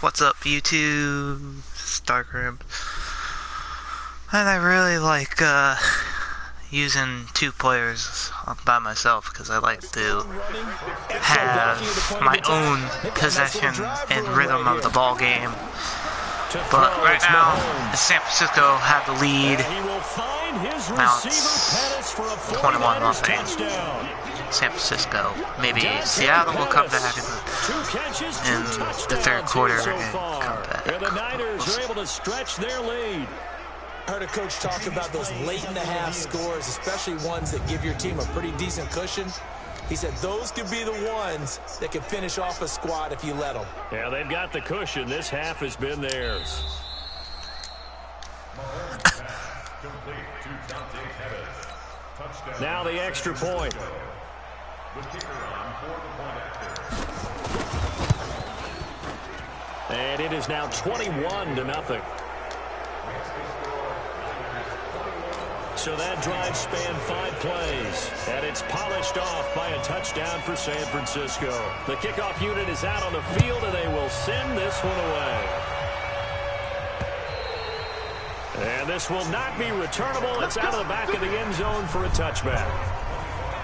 What's up, YouTube? Stargrim. And I really like using two players by myself because I like to have my own possession and rhythm of the ball game. But right now, San Francisco have the lead. Now it's 21-0. San Francisco. Maybe Seattle will come back in the third quarter and come back. And the Niners are able to stretch their lead. I heard a coach talk about those late in the half scores, especially ones that give your team a pretty decent cushion. He said those could be the ones that can finish off a squad if you let them. Yeah, they've got the cushion. This half has been theirs. Now the extra point. And it is now 21-0. So that drive spanned 5 plays, and it's polished off by a touchdown for San Francisco. The kickoff unit is out on the field, and they will send this one away. And this will not be returnable. It's out of the back of the end zone for a touchback.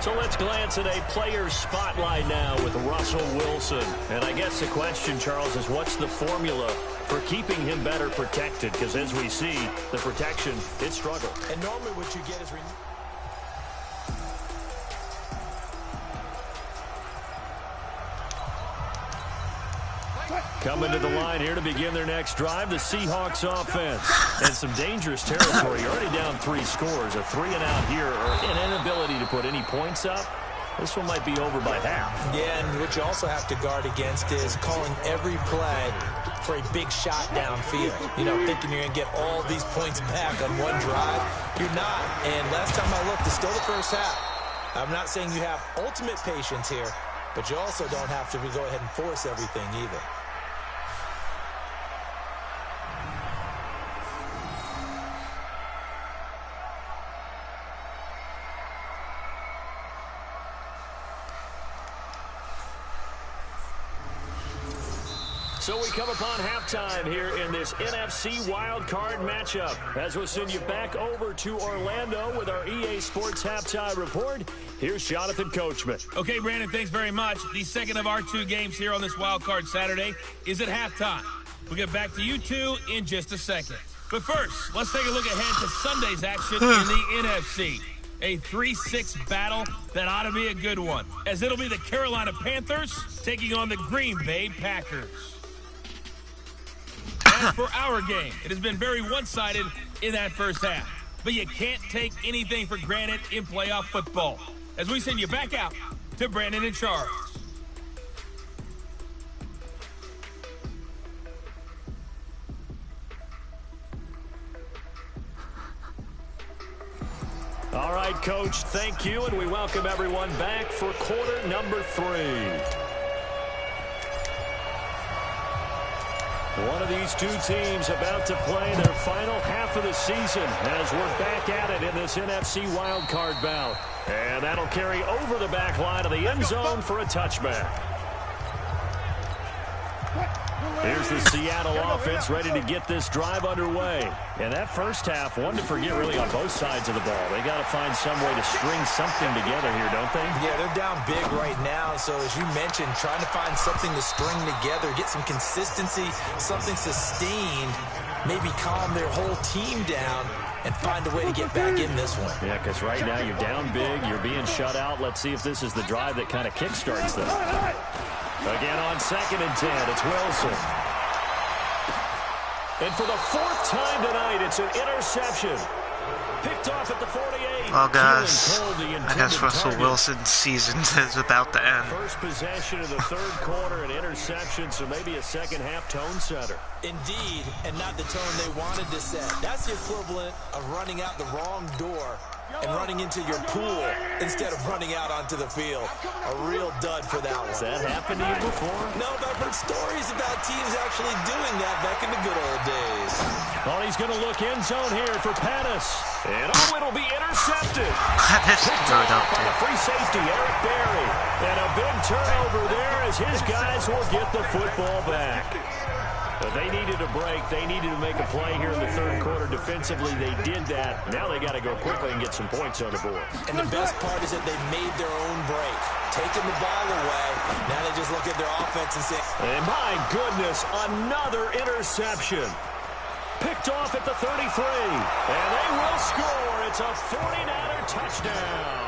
So let's glance at a player's spotlight now with Russell Wilson. And I guess the question, Charles, is what's the formula for keeping him better protected? Because as we see, the protection, it struggled. And normally what you get is... Coming to the line here to begin their next drive, the Seahawks offense. And some dangerous territory. You're already down 3 scores. A 3-and-out here, or an inability to put any points up. This one might be over by half. Yeah, and what you also have to guard against is calling every play for a big shot downfield. You know, thinking you're going to get all these points back on one drive. You're not. And last time I looked, it's still the first half. I'm not saying you have ultimate patience here, but you also don't have to go ahead and force everything either. So we come upon halftime here in this NFC wildcard matchup. As we'll send you back over to Orlando with our EA Sports Halftime Report, here's Jonathan Coachman. Okay, Brandon, thanks very much. The second of our 2 games here on this wildcard Saturday is at halftime. We'll get back to you two in just a second. But first, let's take a look ahead to Sunday's action in the NFC. A 3-6 battle that ought to be a good one, as it'll be the Carolina Panthers taking on the Green Bay Packers. As for our game, it has been very one-sided in that first half. But you can't take anything for granted in playoff football. As we send you back out to Brandon and Charles. All right, Coach, thank you, and we welcome everyone back for quarter number 3. One of these 2 teams about to play their final half of the season as we're back at it in this NFC wildcard bout. And that'll carry over the back line of the end zone for a touchback. Here's the Seattle offense ready to get this drive underway. And that first half, one to forget really on both sides of the ball. They got to find some way to string something together here, don't they? Yeah, they're down big right now. So as you mentioned, trying to find something to string together, get some consistency, something sustained, maybe calm their whole team down and find a way to get back in this one. Yeah, because right now you're down big, you're being shut out. Let's see if this is the drive that kind of kickstarts them. Again on 2nd and 10, it's Wilson. And for the 4th time tonight, it's an interception. Picked off at the 48. Well, guys, I guess Russell Wilson's season is about to end. First possession of the 3rd quarter, an interception, so maybe a second-half tone setter. Indeed, and not the tone they wanted to set. That's the equivalent of running out the wrong door and running into your pool instead of running out onto the field. A real dud for that one. Has that happened to you before? No, but I've heard stories about teams actually doing that back in the good old days. Oh, he's going to look end zone here for Pettis. And it'll be intercepted. Picked up by the free safety, Eric Berry. And a big turnover there as his guys will get the football back. a break. They needed to make a play here in the third quarter. Defensively, they did that. Now they got to go quickly and get some points on the board. And the best part is that they made their own break. Taking the ball away. Now they just look at their offense and say, and my goodness, another interception. Picked off at the 33. And they will score. It's a 49er touchdown.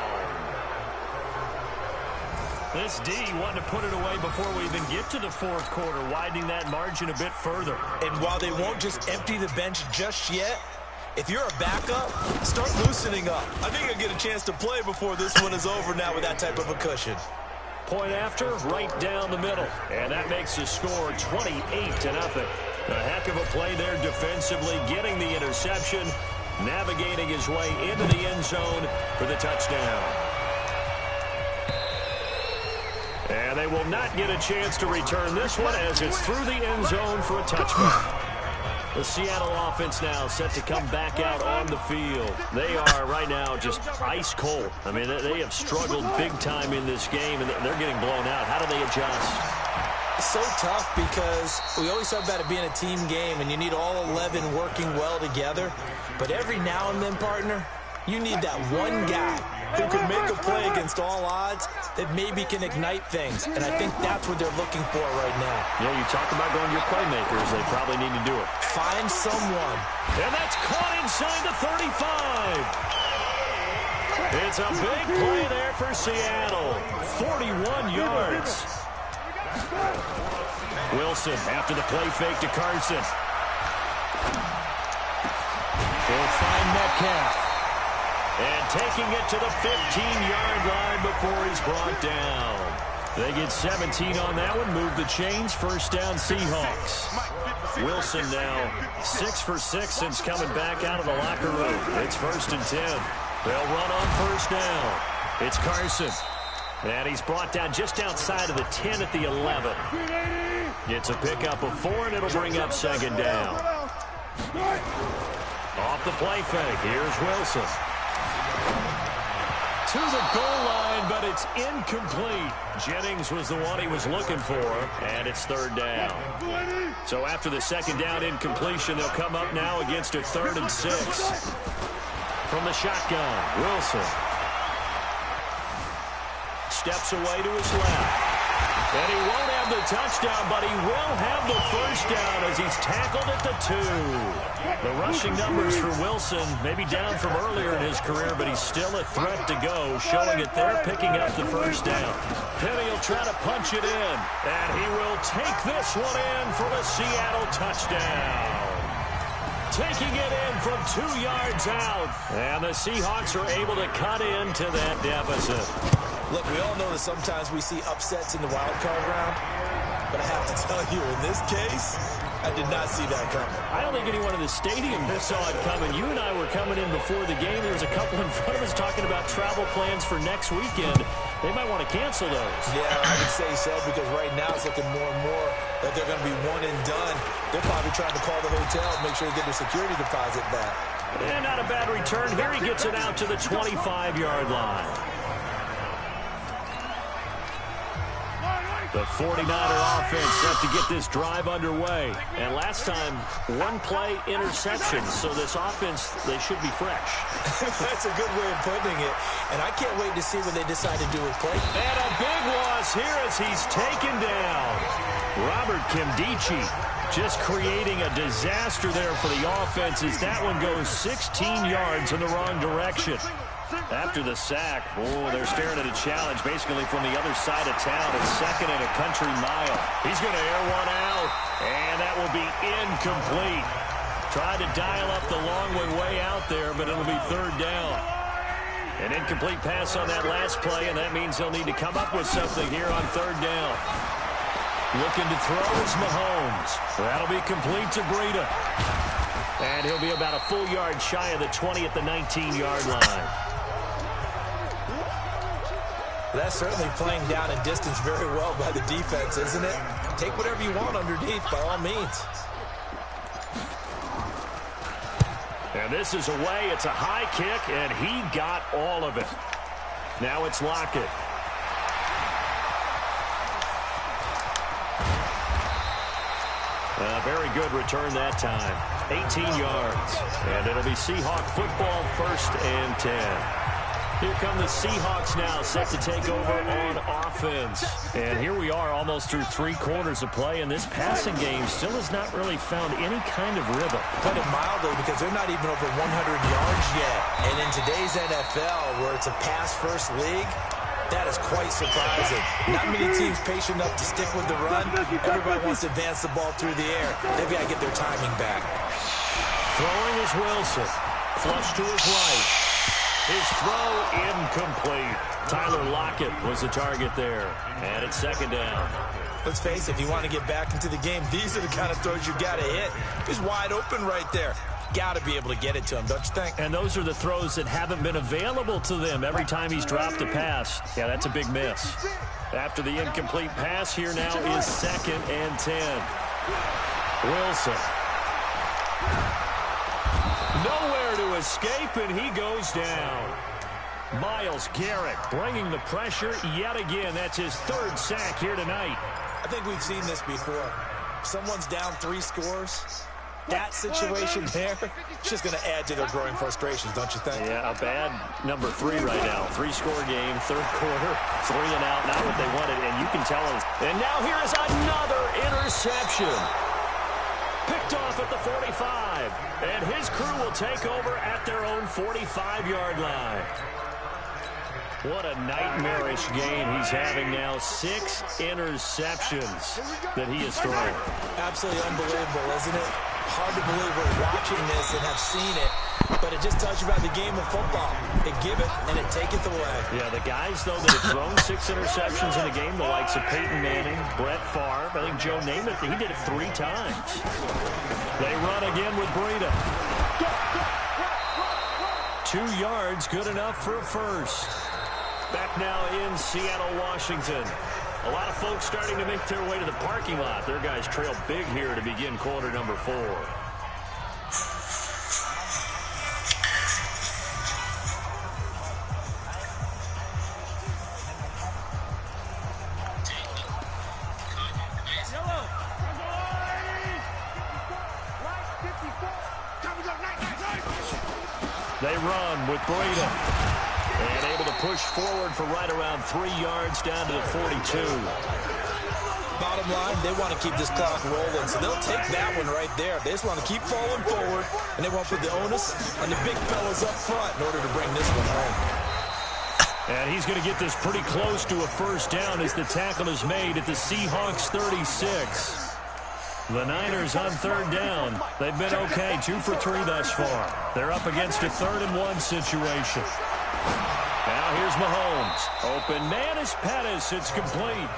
This D wanting to put it away before we even get to the fourth quarter, widening that margin a bit further. And while they won't just empty the bench just yet, if you're a backup, start loosening up. I think you'll get a chance to play before this one is over now with that type of a cushion. Point after, right down the middle. And that makes the score 28-0. A heck of a play there defensively, getting the interception, navigating his way into the end zone for the touchdown. And they will not get a chance to return this one as it's through the end zone for a touchback. The Seattle offense now set to come back out on the field. They are right now just ice cold. I mean, they have struggled big time in this game, and they're getting blown out. How do they adjust? So tough because we always talk about it being a team game, and you need all 11 working well together. But every now and then, partner, you need that one guy who can make a play against all odds that maybe can ignite things. And I think that's what they're looking for right now. Yeah, you talk about going to your playmakers. They probably need to do it. Find someone. And that's caught inside the 35. It's a big play there for Seattle. 41 yards. Wilson after the play fake to Carson. He'll find Metcalf. And taking it to the 15-yard line before he's brought down. They get 17 on that one. Move the chains. First down, Seahawks. Wilson now 6 for 6 since coming back out of the locker room. It's 1st and 10. They'll run on first down. It's Carson. And he's brought down just outside of the 10 at the 11. It's a pickup of 4, and it'll bring up 2nd down. Off the play fake. Here's Wilson. To the goal line, but it's incomplete. Jennings was the one he was looking for, and it's 3rd down. So after the 2nd down incompletion, they'll come up now against a 3rd and 6. From the shotgun, Wilson. Steps away to his left. And he won't have the touchdown, but he will have the first down as he's tackled at the 2. The rushing numbers for Wilson maybe down from earlier in his career, but he's still a threat to go, showing that they're picking up the first down. Penny will try to punch it in, and he will take this one in for the Seattle touchdown. Taking it in from 2 yards out, and the Seahawks are able to cut into that deficit. Look, we all know that sometimes we see upsets in the wild card round, but I have to tell you, in this case, I did not see that coming. I don't think anyone in the stadium saw it coming. You and I were coming in before the game. There was a couple in front of us talking about travel plans for next weekend. They might want to cancel those. Yeah, I would say so, because right now it's looking more and more that they're going to be one and done. They're probably trying to call the hotel and make sure they get their security deposit back. And not a bad return. Here he gets it out to the 25-yard line. The 49er offense set to get this drive underway. And last time, one play interception. So this offense, they should be fresh. That's a good way of putting it. And I can't wait to see what they decide to do with play. And a big loss here as he's taken down. Robert Kimdichie just creating a disaster there for the offense as that one goes 16 yards in the wrong direction. After the sack, they're staring at a challenge basically from the other side of town. It's 2nd and a country mile. He's going to air one out, and that will be incomplete. Tried to dial up the long way out there, but it'll be 3rd down. An incomplete pass on that last play, and that means they'll need to come up with something here on 3rd down. Looking to throw is Mahomes. That'll be complete to Breida. And he'll be about a full yard shy of the 20 at the 19-yard line. That's certainly playing down in distance very well by the defense, isn't it? Take whatever you want underneath, by all means. And this is away. It's a high kick, and he got all of it. Now it's Lockett. Very good return that time. 18 yards. And it'll be Seahawk football, 1st and 10. Here come the Seahawks now, set to take over on offense. And here we are almost through 3 quarters of play, and this passing game still has not really found any kind of rhythm. Put it mildly, because they're not even over 100 yards yet. And in today's NFL, where it's a pass-first league, that is quite surprising. Not many teams patient enough to stick with the run. Everybody wants to advance the ball through the air. They've got to get their timing back. Throwing is Wilson. Flush to his right. His throw incomplete. Tyler Lockett was the target there. And it's 2nd down. Let's face it, if you want to get back into the game, these are the kind of throws you got to hit. He's wide open right there. Got to be able to get it to him, don't you think? And those are the throws that haven't been available to them every time he's dropped a pass. Yeah, that's a big miss. After the incomplete pass, here now is 2nd and 10. Wilson. Nowhere to escape, and he goes down. Myles Garrett bringing the pressure yet again. That's his 3rd sack here tonight. I think we've seen this before. Someone's down 3 scores. That situation there, it's just going to add to their growing frustrations, don't you think? Yeah, a bad number 3 right now. 3-score game, 3rd quarter, 3 and out, not what they wanted, and you can tell us. And now here is another interception. Picked off at the 45, and his crew will take over at their own 45-yard line. What a nightmarish game he's having now. 6 interceptions that he has thrown. Absolutely unbelievable, isn't it? Hard to believe we're watching this and have seen it, but it just tells you about the game of football. It give it and it taketh away. Yeah, the guys, though, that have thrown 6 interceptions in a game, the likes of Peyton Manning, Brett Favre, I think Joe Namath, he did it 3 times. They run again with Breida. 2 yards, good enough for a first. Back now in Seattle, Washington. A lot of folks starting to make their way to the parking lot. Their guys trail big here to begin quarter number 4. They run with Breida. And able to push forward for right around 3 yards down to the 42. Bottom line, they want to keep this clock rolling, so they'll take that one right there. They just want to keep falling forward, and they want to put the onus on the big fellas up front in order to bring this one home. And he's going to get this pretty close to a first down as the tackle is made at the Seahawks 36. The Niners on 3rd down. They've been okay, 2 for 3 thus far. They're up against a 3rd and 1 situation. Now here's Mahomes. Open man is Pettis. It's complete.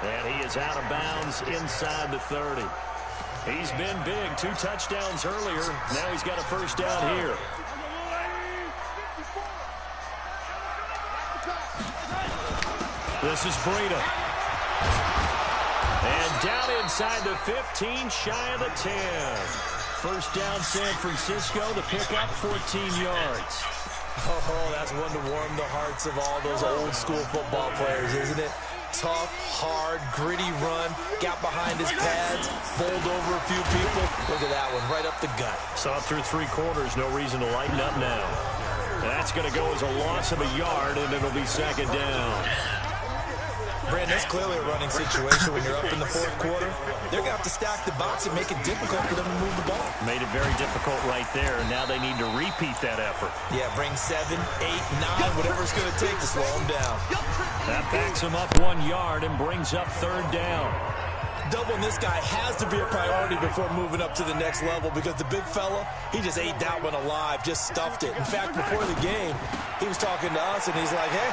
And he is out of bounds inside the 30. He's been big. 2 touchdowns earlier. Now he's got a first down here. This is Breida. And down inside the 15, shy of the 10. First down, San Francisco. The pickup, 14 yards. Oh, that's one to warm the hearts of all those old school football players, isn't it? Tough, hard, gritty run, got behind his pads, bowled over a few people. Look at that one, right up the gut. Saw it through 3 quarters, no reason to lighten up now. That's going to go as a loss of a yard, and it'll be 2nd down. Brandon, that's clearly a running situation when you're up in the 4th quarter. They're going to have to stack the box and make it difficult for them to move the ball. Made it very difficult right there. Now they need to repeat that effort. Yeah, bring 7, 8, 9, whatever it's going to take to slow them down. That backs them up 1 yard and brings up 3rd down. Doubling this guy has to be a priority before moving up to the next level because the big fella, he just ate that one alive, just stuffed it. In fact, before the game, he was talking to us, and he's like, hey,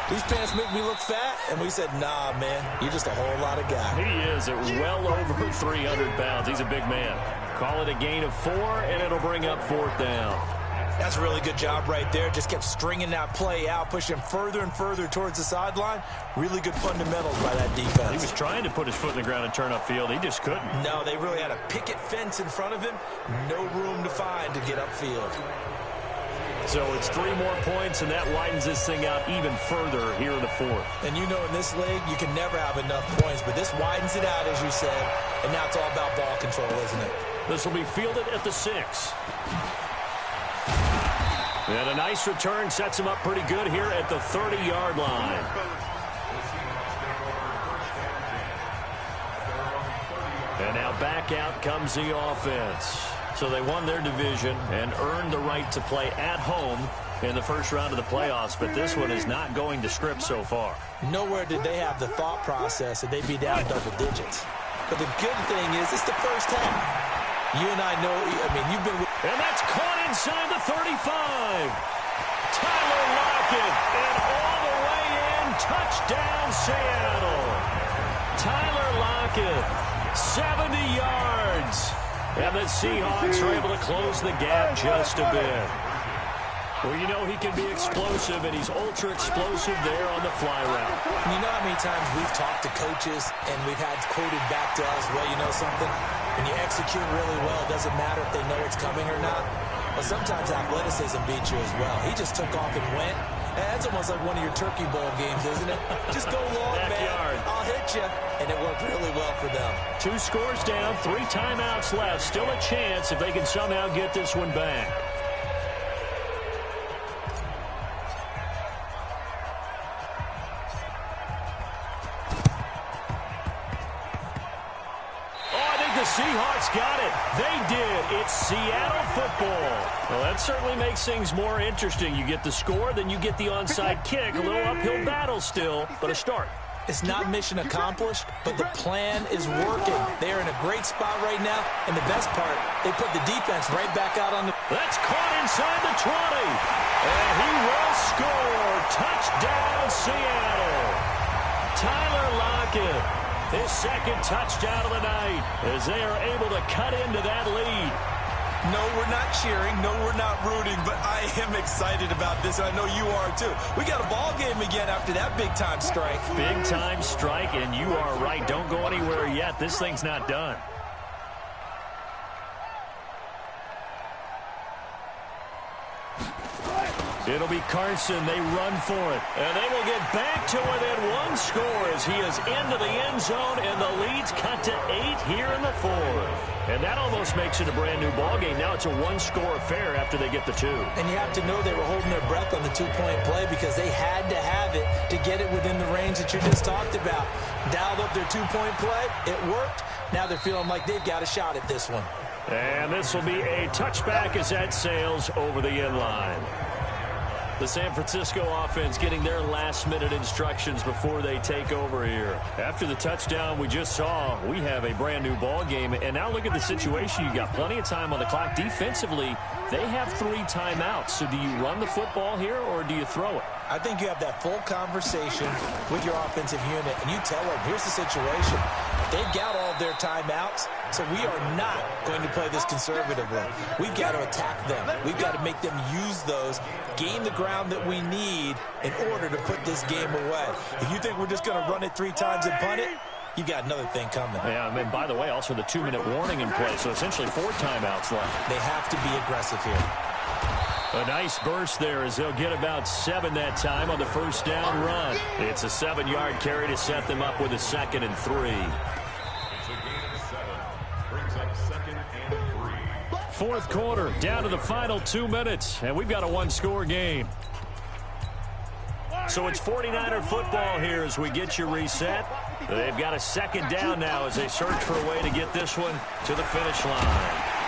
these pants make me look fat. And we said, nah, man, you're just a whole lot of guy. He is at well over 300 pounds. He's a big man. Call it a gain of 4, and it'll bring up 4th down. That's a really good job right there. Just kept stringing that play out, pushing further and further towards the sideline. Really good fundamentals by that defense. He was trying to put his foot in the ground and turn upfield. He just couldn't. No, they really had a picket fence in front of him. No room to find to get upfield. So it's 3 more points, and that widens this thing out even further here in the fourth. And you know in this league, you can never have enough points, but this widens it out, as you said, and now it's all about ball control, isn't it? This will be fielded at the 6. And a nice return sets him up pretty good here at the 30-yard line. And now back out comes the offense. So they won their division and earned the right to play at home in the first round of the playoffs, but this one is not going to script so far. Nowhere did they have the thought process that they'd be down double digits. But the good thing is it's the first half. You and I know, you've been... And that's caught inside the 35. Tyler Lockett, and all the way in, touchdown Seattle. Tyler Lockett, 70 yards. And the Seahawks are able to close the gap just a bit. Well, you know he can be explosive, and he's ultra-explosive there on the fly route. You know how many times we've talked to coaches, and we've had quoted back to us, well, you know something? When you execute really well, it doesn't matter if they know it's coming or not. But sometimes athleticism beats you as well. He just took off and went. That's almost like one of your Turkey Bowl games, isn't it? Just go long, Backyard. man. I'll hit you. And it worked really well for them. 2 scores down, 3 timeouts left. Still a chance if they can somehow get this one back. Seahawks got it. They did. It's Seattle football. Well, that certainly makes things more interesting. You get the score, then you get the onside kick. A little uphill battle still, but a start. It's not mission accomplished, but the plan is working. They're in a great spot right now, and the best part, they put the defense right back out on the... That's caught inside the 20. And he will score. Touchdown, Seattle. Tyler Lockett. His second touchdown of the night as they are able to cut into that lead. No, we're not cheering. No, we're not rooting, but I am excited about this, and I know you are too. We got a ball game again after that big-time strike. Big-time strike, and you are right. Don't go anywhere yet. This thing's not done. It'll be Carson. They run for it. And they will get back to within 1 score as he is into the end zone, and the lead's cut to 8 here in the fourth. And that almost makes it a brand-new ball game. Now it's a 1-score affair after they get the 2. And you have to know they were holding their breath on the 2-point play because they had to have it to get it within the range that you just talked about. Dialed up their 2-point play. It worked. Now they're feeling like they've got a shot at this one. And this will be a touchback as that sails over the end line. The San Francisco offense getting their last-minute instructions before they take over here. After the touchdown we just saw, we have a brand-new ball game. And now look at the situation. You got plenty of time on the clock. Defensively, they have 3 timeouts. So do you run the football here or do you throw it? I think you have that full conversation with your offensive unit, and you tell them, here's the situation. They've got all their timeouts, so we are not going to play this conservatively. We've got to attack them. We've got to make them use those, gain the ground that we need in order to put this game away. If you think we're just going to run it 3 times and punt it, you got another thing coming. Yeah, and by the way, also the 2-minute warning in place, so essentially 4 timeouts left. They have to be aggressive here. A nice burst there as they'll get about 7 that time on the first down run. It's a 7-yard carry to set them up with a 2nd and 3. Fourth quarter, down to the final 2 minutes, and we've got a 1-score game. So it's 49er football here as we get you reset. They've got a 2nd down now as they search for a way to get this one to the finish line.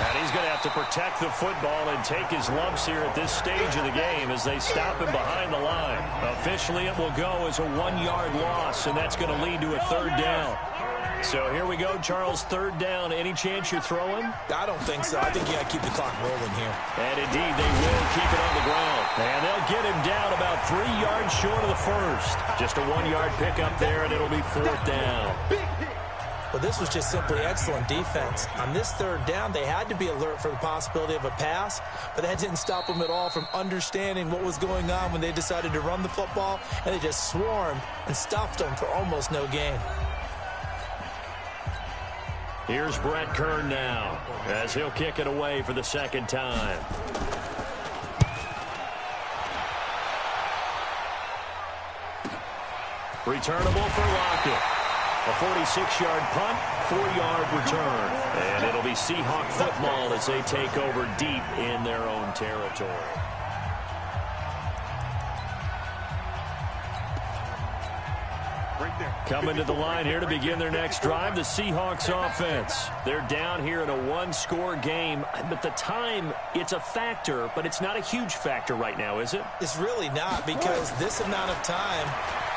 And he's going to have to protect the football and take his lumps here at this stage of the game as they stop him behind the line. Officially, it will go as a 1-yard loss, and that's going to lead to a 3rd down. So here we go, Charles, 3rd down. Any chance you're throwing? I don't think so. I think you got to keep the clock rolling here. And indeed, they will keep it on the ground. And they'll get him down about 3 yards short of the first. Just a 1-yard pickup there, and it'll be 4th down. But this was just simply excellent defense. On this 3rd down, they had to be alert for the possibility of a pass, but that didn't stop them at all from understanding what was going on when they decided to run the football, and they just swarmed and stuffed them for almost no gain. Here's Brett Kern now as he'll kick it away for the 2nd time. Returnable for Lockett. A 46-yard punt, 4-yard return. And it'll be Seahawk football as they take over deep in their own territory. Coming to the line here to begin their next drive, the Seahawks offense. They're down here in a one-score game, but the time, it's a factor, but it's not a huge factor right now, is it? It's really not, because this amount of time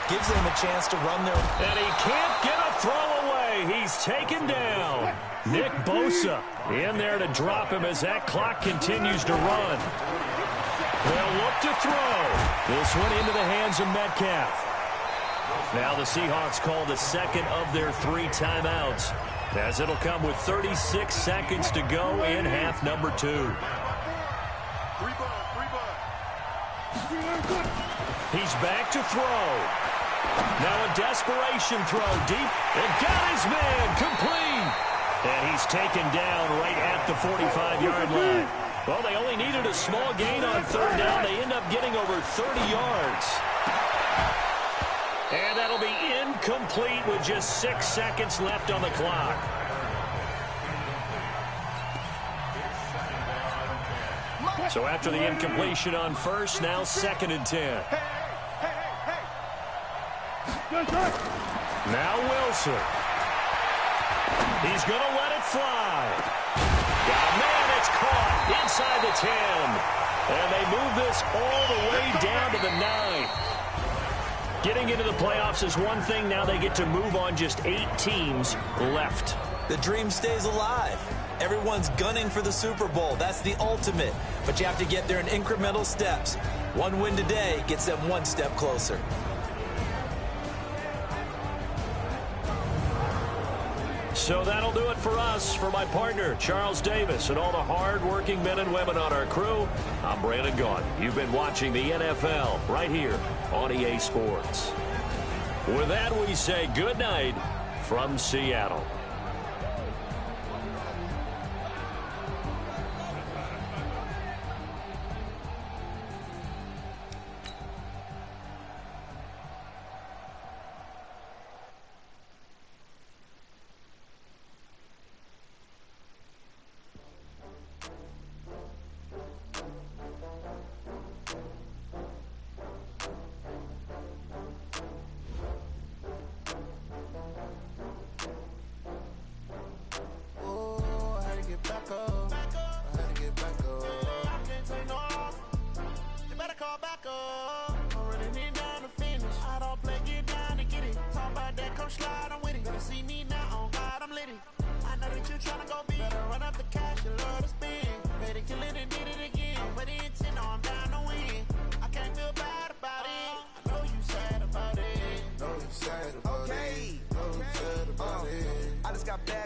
gives them a chance to run their... And he can't get a throw away. He's taken down. Nick Bosa in there to drop him as that clock continues to run. They'll look to throw. This one into the hands of Metcalf. Now the Seahawks call the second of their 3 timeouts, as it'll come with 36 seconds to go in half number 2. He's back to throw. Now a desperation throw deep, and got his man complete. And he's taken down right at the 45-yard line. Well, they only needed a small gain on 3rd down. They end up getting over 30 yards. And that'll be incomplete with just 6 seconds left on the clock. So after the incompletion on 1st, now 2nd and 10. Now Wilson. He's going to let it fly. Man, it's caught inside the 10. And they move this all the way down to the 9. Getting into the playoffs is one thing. Now they get to move on just 8 teams left. The dream stays alive. Everyone's gunning for the Super Bowl. That's the ultimate. But you have to get there in incremental steps. One win today gets them 1 step closer. So that'll do it for us. For my partner, Charles Davis, and all the hard-working men and women on our crew, I'm Brandon Gaudin. You've been watching the NFL right here on EA Sports. With that, we say good night from Seattle.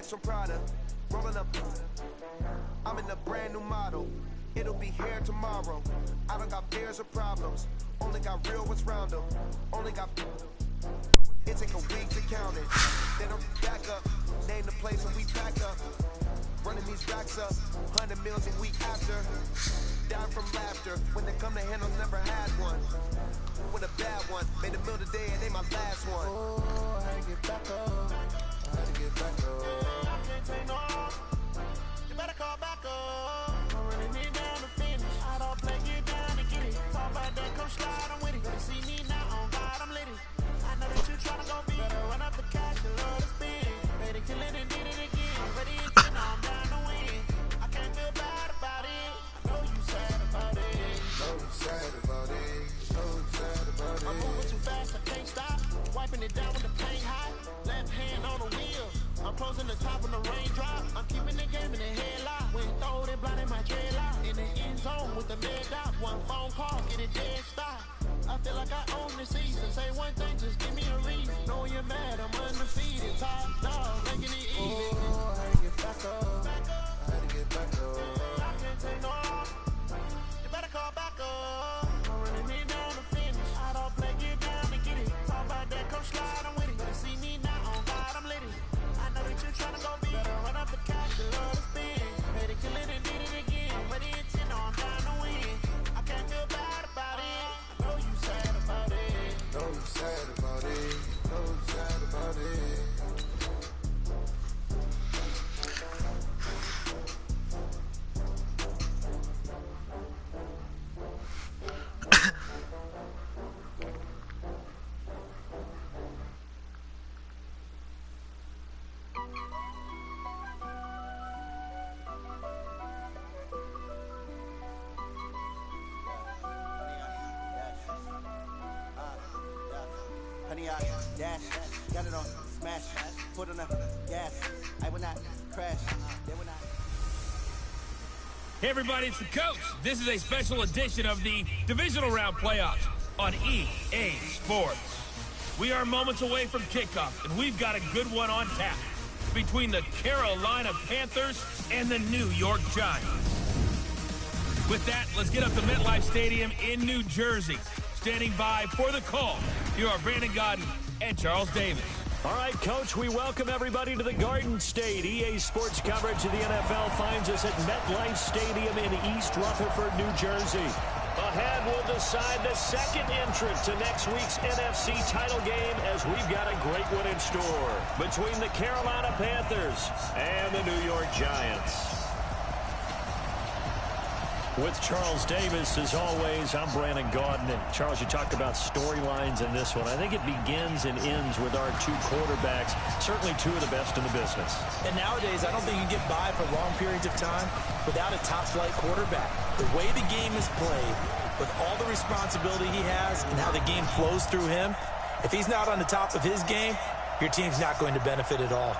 From Prada, rolling up. I'm in a brand new model. It'll be here tomorrow. I don't got fears or problems. Only got real what's round them. Only got. It take a week to count it. Then I'm back up. Name the place and we pack up. Running these racks up. 100 meals a week after. Dying from laughter. When they come to handles, never had one. With a bad one. Made a meal today and they my last one. Oh, I had to get back up. I had to get back up. You better call back up. I'm running it down to finish. I don't play, get down to get it. Talk about that, come slide, I'm with it. Better see me now, on God, I'm lit it. I know that you tryna go big. Better run up the cash, you love to spin. Better kill it and did it again. Ready and ten, I'm down to win. I can't feel bad about it. I know you sad about it. Know you sad about it. Know you sad about it. I'm moving too fast, I can't stop. Wiping it down with the paint hot. Left hand on the wheel. I'm closing the top of the raindrop. I'm keeping the game in the headlock. When throw it, blinding my dreadlock. In the end zone with the mid dot. One phone call, get it dead stop. I feel like I own the season. Say one thing, just give me a reason. Know you're mad, I'm undefeated. Top dog, making it easy. Oh, I had to get back up. I had to get back up. I can't take no. You better call back up. I'm running it down to finish. I don't play, get down to get it. Talk about that, come slide, I'm with it. Better see me now, on God, I'm lit it. I know that you're tryna go big. Better run up the cash, you love to spin. Better kill it and did it again. Ready and ten, I'm down to win. I can't feel bad about it. I know you sad about it. Know you sad about it. me out, dash, got it on, smash, foot on the gas. I will not crash, they will not. Hey everybody, it's the coach. This is a special edition of the divisional round playoffs on EA Sports. We are moments away from kickoff, and we've got a good one on tap between the Carolina Panthers and the New York Giants. With that, let's get up to MetLife Stadium in New Jersey. Standing by for the call, here are Brandon Gaudin and Charles Davis. All right, Coach, we welcome everybody to the Garden State. EA Sports coverage of the NFL finds us at MetLife Stadium in East Rutherford, New Jersey. Ahead, we'll decide the second entrant to next week's NFC title game as we've got a great one in store between the Carolina Panthers and the New York Giants. With Charles Davis, as always, I'm Brandon Gaudin. And Charles, you talked about storylines in this one. I think it begins and ends with our two quarterbacks, certainly two of the best in the business. And nowadays, I don't think you can get by for long periods of time without a top-flight quarterback. The way the game is played, with all the responsibility he has and how the game flows through him, if he's not on the top of his game, your team's not going to benefit at all.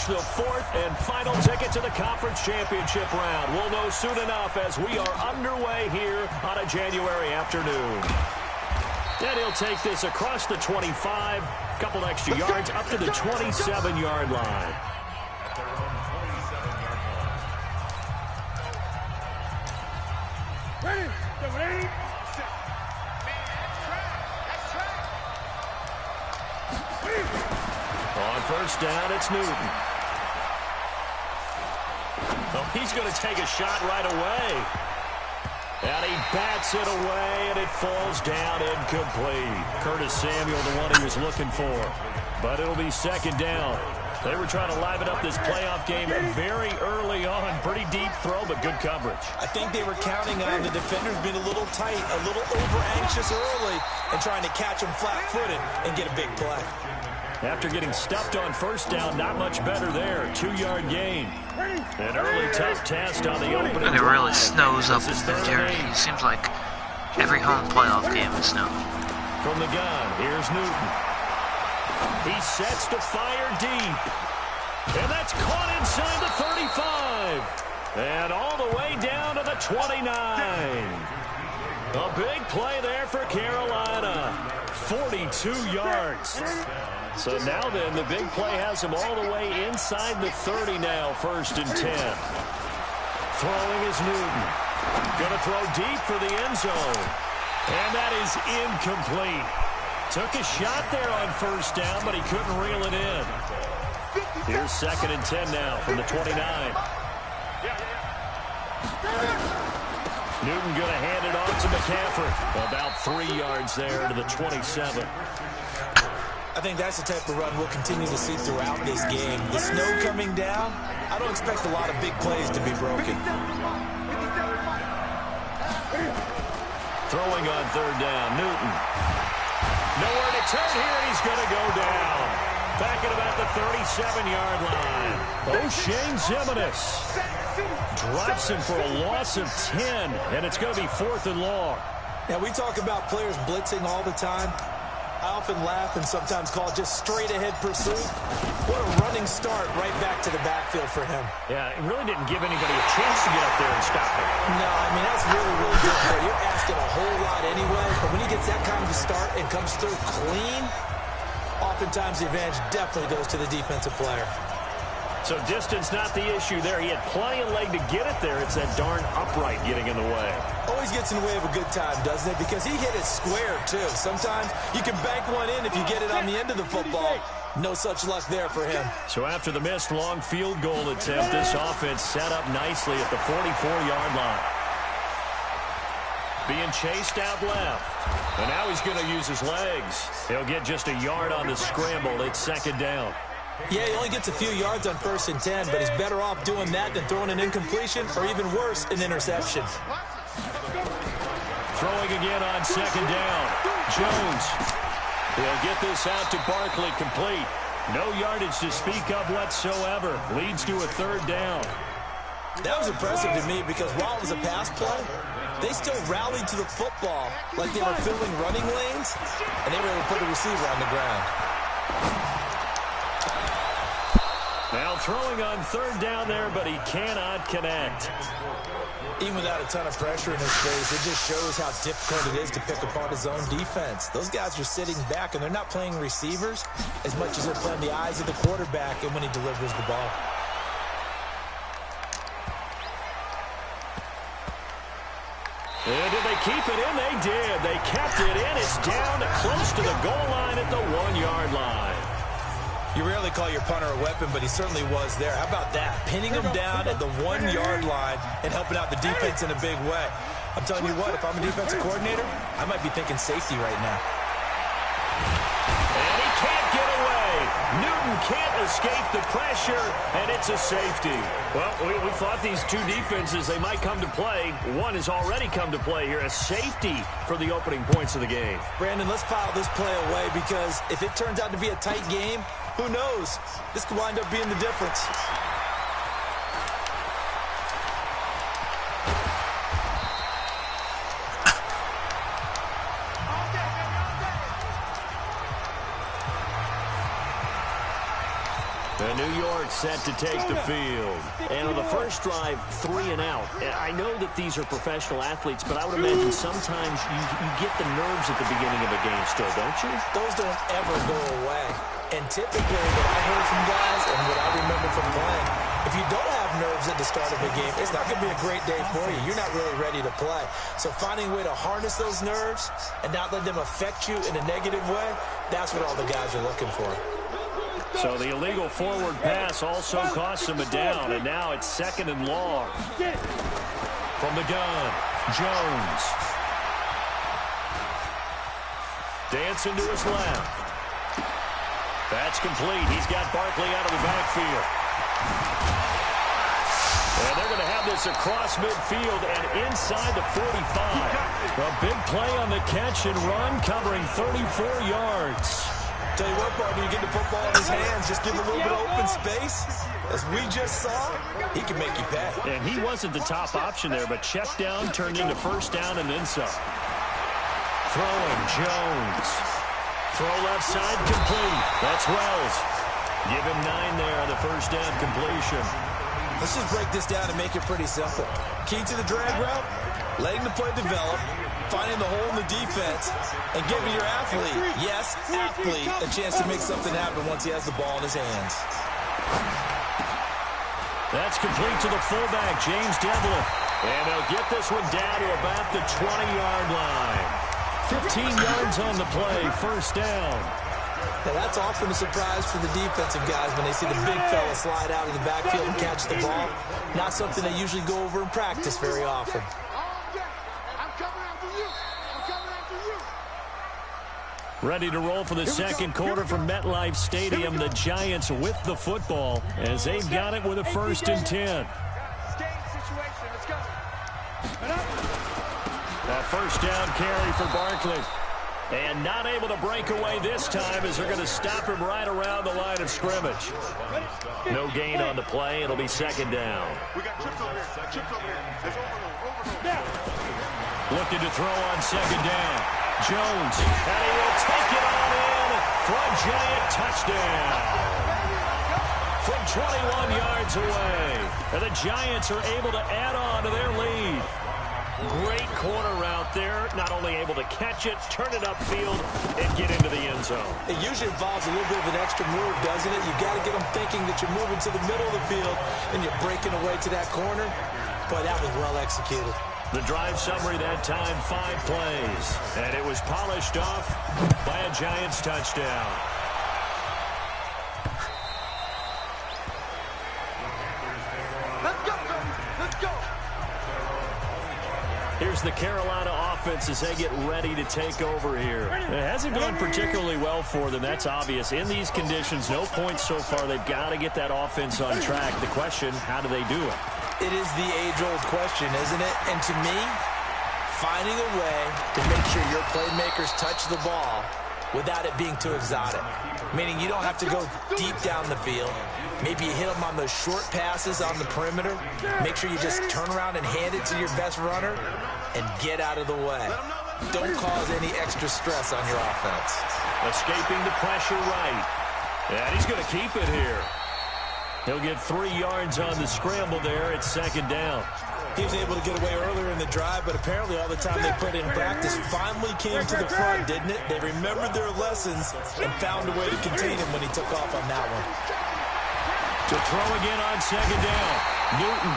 The fourth and final ticket to the conference championship round. We'll know soon enough as we are underway here on a January afternoon. And he'll take this across the 25, a couple extra yards up to the 27-yard line. On first down, it's Newton. Oh, he's going to take a shot right away. And he bats it away, and it falls down incomplete. Curtis Samuel, the one he was looking for. But it'll be second down. They were trying to liven up this playoff game very early on. Pretty deep throw, but good coverage. I think they were counting on the defenders being a little tight, a little over-anxious early, and trying to catch them flat-footed and get a big play. After getting stuffed on first down, not much better there. 2-yard gain. An early tough test on the opening And it really drive. snows up in New Jersey. It seems like every home playoff game is snowing. From the gun, here's Newton. He sets to fire deep. And that's caught inside the 35. And all the way down to the 29. A big play there for Carolina. 42 yards. So now then, the big play has him all the way inside the 30 now, 1st and 10. Throwing is Newton. Going to throw deep for the end zone. And that is incomplete. Took a shot there on first down, but he couldn't reel it in. Here's 2nd and 10 now from the 29. Newton going to hand it off to McCaffrey. About 3 yards there to the 27. I think that's the type of run we'll continue to see throughout this game. The snow coming down, I don't expect a lot of big plays to be broken. Throwing on 3rd down, Newton. Nowhere to turn here, he's going to go down. Back at about the 37-yard line. O'Shane Ximines drops him for a loss of 10, and it's going to be 4th and long. Now, we talk about players blitzing all the time. I often laugh and sometimes call it just straight-ahead pursuit. What a running start right back to the backfield for him. Yeah, it really didn't give anybody a chance to get up there and stop him. No, I mean, that's really, really difficult. You're asking a whole lot anyway, but when he gets that kind of a start and comes through clean, oftentimes the advantage definitely goes to the defensive player. So distance not the issue there. He had plenty of leg to get it there. It's that darn upright getting in the way. Always gets in the way of a good time, doesn't it? Because he hit it square, too. Sometimes you can bank one in if you get it on the end of the football. No such luck there for him. So after the missed long field goal attempt, this offense set up nicely at the 44-yard line. Being chased out left. And now he's going to use his legs. He'll get just a yard on the scramble. It's 2nd down. Yeah, he only gets a few yards on 1st and 10, but he's better off doing that than throwing an incompletion or even worse, an interception. Throwing again on second down. Jones will get this out to Barkley, complete. No yardage to speak of whatsoever. Leads to a third down. That was impressive to me because while it was a pass play, they still rallied to the football like they were filling running lanes, and they were able to put the receiver on the ground. Now throwing on third down there, but he cannot connect. Even without a ton of pressure in his face, it just shows how difficult it is to pick apart his own defense. Those guys are sitting back, and they're not playing receivers as much as they're playing the eyes of the quarterback and when he delivers the ball. And did they keep it in? They did. They kept it in. It's down close to the goal line at the 1-yard line. You rarely call your punter a weapon, but he certainly was there. How about that? Pinning him down at the 1-yard line and helping out the defense in a big way. I'm telling you what, if I'm a defensive coordinator, I might be thinking safety right now. And he can't get away. Newton can't escape the pressure, and it's a safety. Well, we thought these two defenses, they might come to play. One has already come to play here, a safety for the opening points of the game. Brandon, let's file this play away because if it turns out to be a tight game, who knows? This could wind up being the difference. New York set to take the field. And on the first drive, 3 and out. I know that these are professional athletes, but I would imagine sometimes you get the nerves at the beginning of a game still, don't you? Those don't ever go away. And typically what I heard from guys and what I remember from playing, if you don't have nerves at the start of a game, it's not going to be a great day for you. You're not really ready to play. So finding a way to harness those nerves and not let them affect you in a negative way, that's what all the guys are looking for. So the illegal forward pass also costs him a down, and now it's 2nd and long. From the gun, Jones. Dancing to his left. That's complete. He's got Barkley out of the backfield. And they're going to have this across midfield and inside the 45. A big play on the catch and run, covering 34 yards. Tell you what, partner, you get the football in his hands, just give him a little bit of open space. As we just saw, he can make you pay. And he wasn't the top option there, but check down turned into first down and then some. Throwing, Jones. Throw left side, complete. That's Wells. Give him 9 there on the first down completion. Let's just break this down and make it pretty simple. Key to the drag route, letting the play develop, finding the hole in the defense, and giving your athlete, yes, athlete, a chance to make something happen once he has the ball in his hands. That's complete to the fullback, James Devlin. And they'll get this one down to about the 20-yard line. 15 yards on the play, first down. Now that's often a surprise for the defensive guys when they see the big fella slide out of the backfield and catch the ball. Not something they usually go over in practice very often. Ready to roll for the second quarter from MetLife Stadium. The Giants with the football as they've got it with a 1st and 10. A first down carry for Barkley. And not able to break away this time as they're going to stop him right around the line of scrimmage. No gain on the play. It'll be 2nd down. Looking to throw on 2nd down. Jones, and he will take it on in for a Giant touchdown. From 21 yards away. And the Giants are able to add on to their lead. Great corner route there. Not only able to catch it, turn it upfield, and get into the end zone. It usually involves a little bit of an extra move, doesn't it? You've got to get them thinking that you're moving to the middle of the field and you're breaking away to that corner. But that was well executed. The drive summary that time, 5 plays. And it was polished off by a Giants touchdown. Let's go. Let's go. Here's the Carolina offense as they get ready to take over here. It hasn't gone particularly well for them. That's obvious. In these conditions, no points so far. They've got to get that offense on track. The question, how do they do it? It is the age-old question, isn't it? And to me, finding a way to make sure your playmakers touch the ball without it being too exotic. Meaning you don't have to go deep down the field. Maybe you hit them on those short passes on the perimeter. Make sure you just turn around and hand it to your best runner and get out of the way. Don't cause any extra stress on your offense. Escaping the pressure right. And he's going to keep it here. He'll get 3 yards on the scramble there. It's second down. He was able to get away earlier in the drive, but apparently all the time they put in practice finally came to the front, didn't it? They remembered their lessons and found a way to contain him when he took off on that one. To throw again on second down. Newton.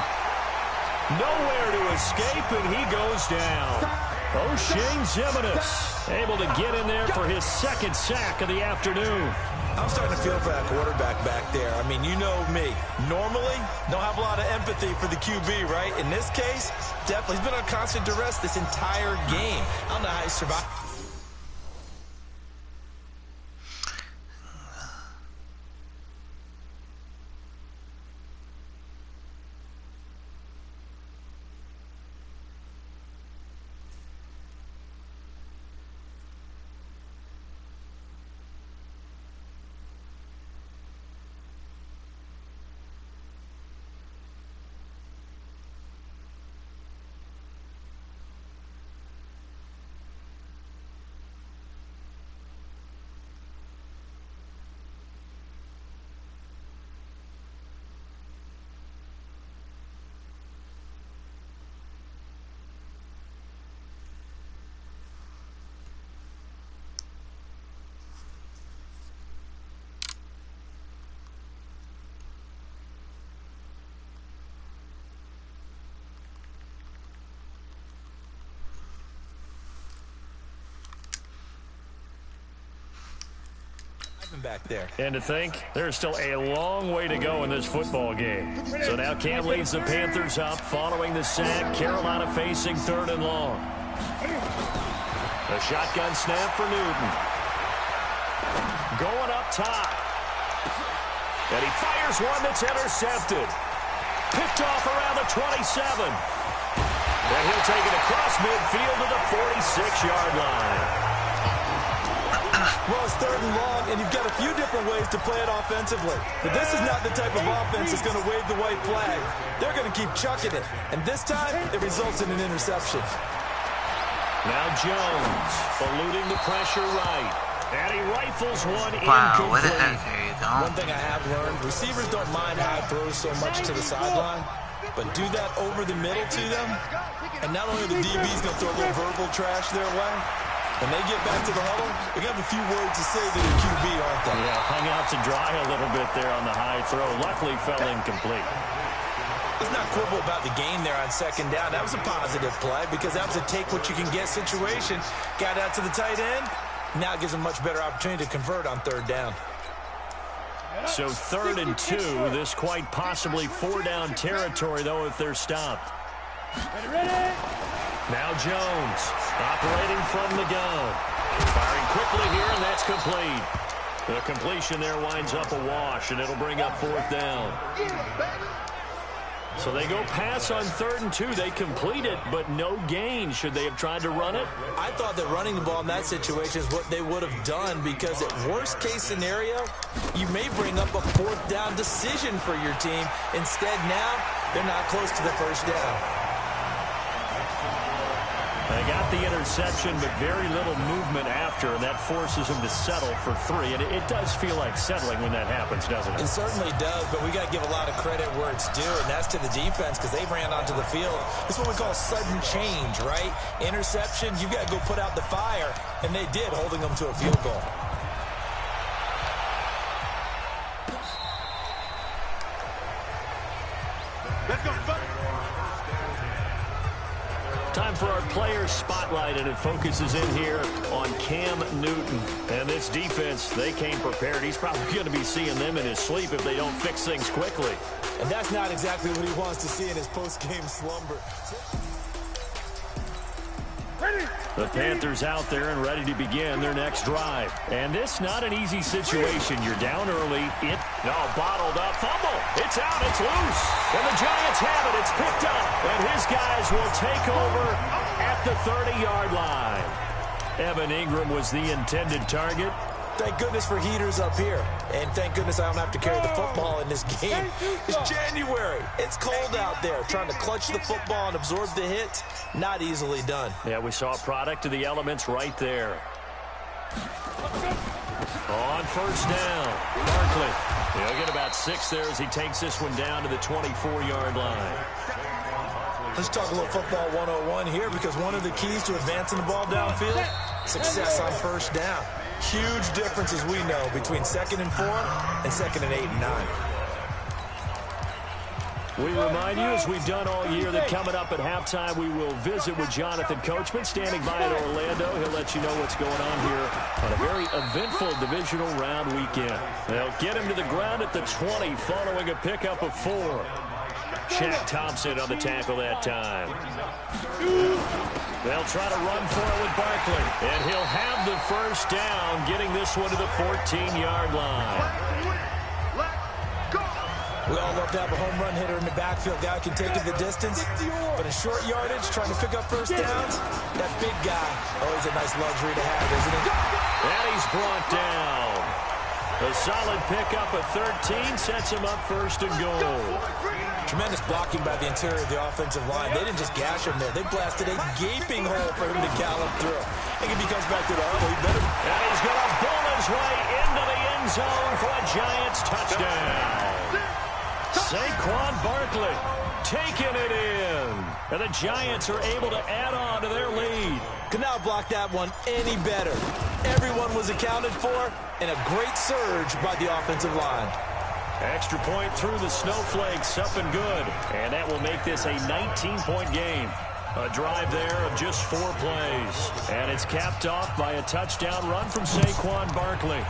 Nowhere to escape, and he goes down. O'Shane Ximines able to get in there for his second sack of the afternoon. I'm starting to feel for that quarterback back there. I mean, you know me. Normally, don't have a lot of empathy for the QB, right? In this case, definitely. He's been on constant duress this entire game. I don't know how he survived. Back there. And to think, there's still a long way to go in this football game. So now Cam leads the Panthers up following the sack. Carolina facing 3rd and long. A shotgun snap for Newton. Going up top. And he fires one that's intercepted. Picked off around the 27. And he'll take it across midfield to the 46-yard line. Well, it's 3rd and long, and you've got a few different ways to play it offensively. But this is not the type of offense that's going to wave the white flag. They're going to keep chucking it. And this time, it results in an interception. Now Jones, eluding the pressure right. And he rifles one Wow, what the incomplete. heck? There you go. One thing I have learned, receivers don't mind high throws so much to the sideline, but do that over the middle to them, and not only are the DBs going to throw a little verbal trash their way, when they get back to the huddle, they're going to have a few words to say to the QB, aren't they? Yeah, hung out to dry a little bit there on the high throw. Luckily fell incomplete. Let's not quibble about the game there on second down. That was a positive play because that was a take-what-you-can-get situation. Got out to the tight end. Now it gives them a much better opportunity to convert on 3rd down. So 3rd and 2. This quite possibly 4-down territory, though, if they're stopped. Now Jones, operating from the gun. Firing quickly here, and that's complete. The completion there winds up a wash, and it'll bring up 4th down. So they go pass on 3rd and 2. They complete it, but no gain. Should they have tried to run it? I thought that running the ball in that situation is what they would have done because at worst-case scenario, you may bring up a 4th down decision for your team. Instead, now, they're not close to the 1st down. They got the interception, but very little movement after, and that forces them to settle for 3. And it does feel like settling when that happens, doesn't it? It certainly does, but we got to give a lot of credit where it's due, and that's to the defense because they ran onto the field. It's what we call sudden change, right? Interception, you've got to go put out the fire, and they did, holding them to a field goal. Let's go. Time for our player spotlight, and it focuses in here on Cam Newton. And this defense, they came prepared. He's probably going to be seeing them in his sleep if they don't fix things quickly. And that's not exactly what he wants to see in his post-game slumber. The Panthers out there and ready to begin their next drive. And this not an easy situation. You're down early. Bottled up. Fumble. It's out. It's loose. And the Giants have it. It's picked up. And his guys will take over at the 30-yard line. Evan Ingram was the intended target. Thank goodness for heaters up here. And thank goodness I don't have to carry the football in this game. It's January. It's cold out there. Trying to clutch the football and absorb the hits, not easily done. Yeah, we saw a product of the elements right there. On first down, Barkley. He'll get about 6 there as he takes this one down to the 24-yard line. Let's talk a little football 101 here, because one of the keys to advancing the ball downfield, success on first down. Huge difference, as we know, between 2nd and 4 and 2nd and 8 and 9. We remind you, as we've done all year, that coming up at halftime, we will visit with Jonathan Coachman, standing by in Orlando. He'll let you know what's going on here on a very eventful divisional round weekend. They'll get him to the ground at the 20, following a pickup of 4. Shaq Thompson on the tackle that time. They'll try to run for it with Barkley, and he'll have the first down, getting this one to the 14-yard line. We all love to have a home run hitter in the backfield. Guy can take it the distance, but in short yardage, trying to pick up first downs, that big guy, always a nice luxury to have, isn't it? And he's brought down. A solid pickup of 13 sets him up first and goal. Tremendous blocking by the interior of the offensive line. They didn't just gash him there. They blasted a gaping hole for him to gallop through. I think if he comes back to the huddle, he better. And he's going to bull his way into the end zone for a Giants touchdown. Saquon Barkley taking it in. And the Giants are able to add on to their lead. Could not block that one any better. Everyone was accounted for, and a great surge by the offensive line. Extra point through the snowflakes, up and good. And that will make this a 19-point game. A drive there of just 4 plays. And it's capped off by a touchdown run from Saquon Barkley.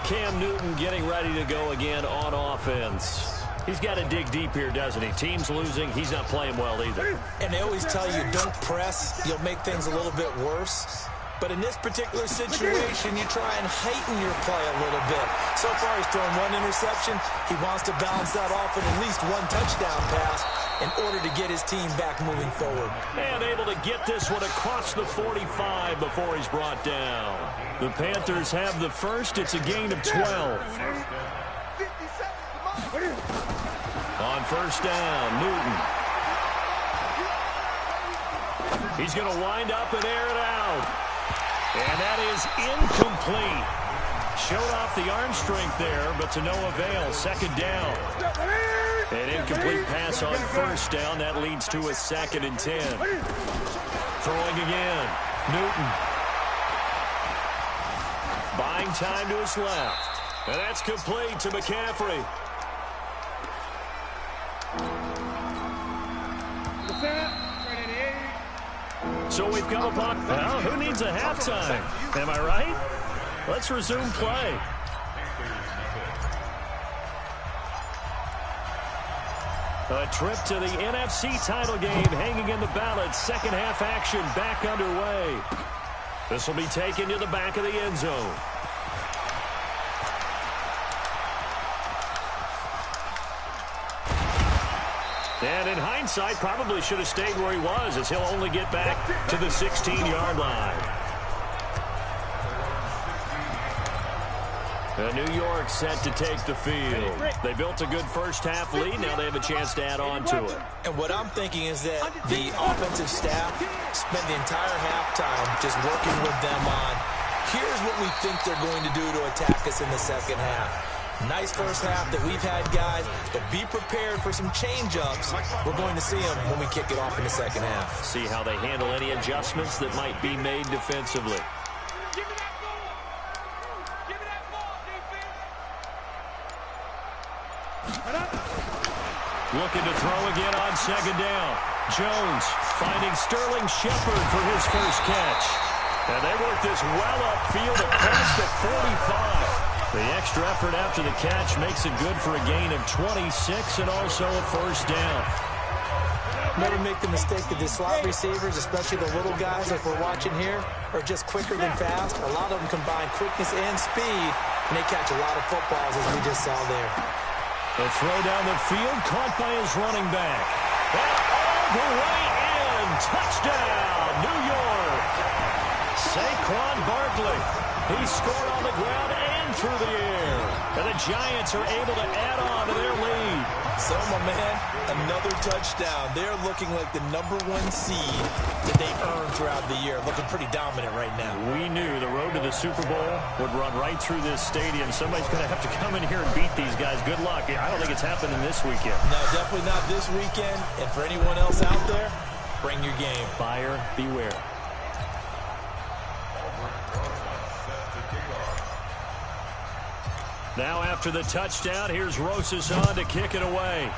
Cam Newton getting ready to go again on offense. He's got to dig deep here, doesn't he? Team's losing. He's not playing well either. And they always tell you, don't press. You'll make things a little bit worse. But in this particular situation, you try and heighten your play a little bit. So far, he's thrown 1 interception. He wants to balance that off with at least 1 touchdown pass in order to get his team back moving forward. And able to get this one across the 45 before he's brought down. The Panthers have the first. It's a gain of 12. On first down, Newton. He's going to wind up and air it out. And that is incomplete. Showed off the arm strength there, but to no avail. Second down. An incomplete pass on first down. That leads to a 2nd and 10. Throwing again. Newton. Buying time to his left. And that's complete to McCaffrey. So we've come upon, well, who needs a halftime? Am I right? Let's resume play. A trip to the NFC title game hanging in the balance. Second half action back underway. This will be taken to the back of the end zone. And in hindsight, probably should have stayed where he was, as he'll only get back to the 16-yard line. New York set to take the field. They built a good first-half lead. Now they have a chance to add on to it. And what I'm thinking is that the offensive staff spent the entire halftime just working with them on, here's what we think they're going to do to attack us in the second half. Nice first half that we've had, guys, but be prepared for some change-ups. We're going to see them when we kick it off in the second half. See how they handle any adjustments that might be made defensively. Looking to throw again on second down. Jones finding Sterling Shepard for his first catch. And they work this well upfield across the 45. The extra effort after the catch makes it good for a gain of 26 and also a first down. Never make the mistake that the slot receivers, especially the little guys like we're watching here, are just quicker than fast. A lot of them combine quickness and speed, and they catch a lot of footballs, as we just saw there. The throw down the field, caught by his running back. And all the way in. Touchdown, New York. Saquon Barkley. He scored on the ground and through the air. And the Giants are able to add on to their lead. So, my man, another touchdown. They're looking like the #1 seed that they earned throughout the year. Looking pretty dominant right now. We knew the road to the Super Bowl would run right through this stadium. Somebody's going to have to come in here and beat these guys. Good luck. I don't think it's happening this weekend. No, definitely not this weekend. And for anyone else out there, bring your game. Buyer beware. Now after the touchdown, here's Rosas on to kick it away.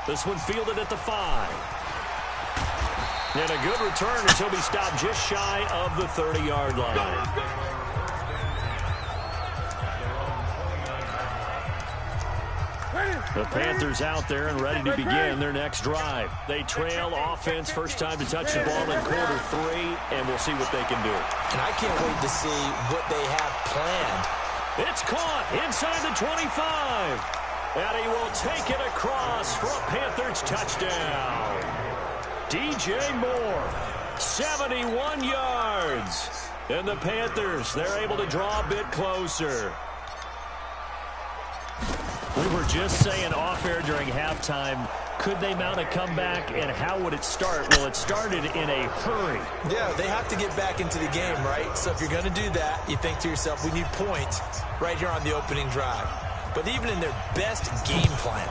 This one fielded at the 5. And a good return as he'll be stopped just shy of the 30-yard line. The Panthers out there and ready to begin their next drive. They trail offense, first time to touch the ball in quarter 3, and we'll see what they can do. And I can't wait to see what they have planned. It's caught inside the 25. And he will take it across for a Panthers touchdown. DJ Moore, 71 yards. And the Panthers, they're able to draw a bit closer. We were just saying off-air during halftime, could they mount a comeback, and how would it start? Well, it started in a hurry. Yeah, they have to get back into the game, right? So if you're going to do that, you think to yourself, we need points right here on the opening drive. But even in their best game plan,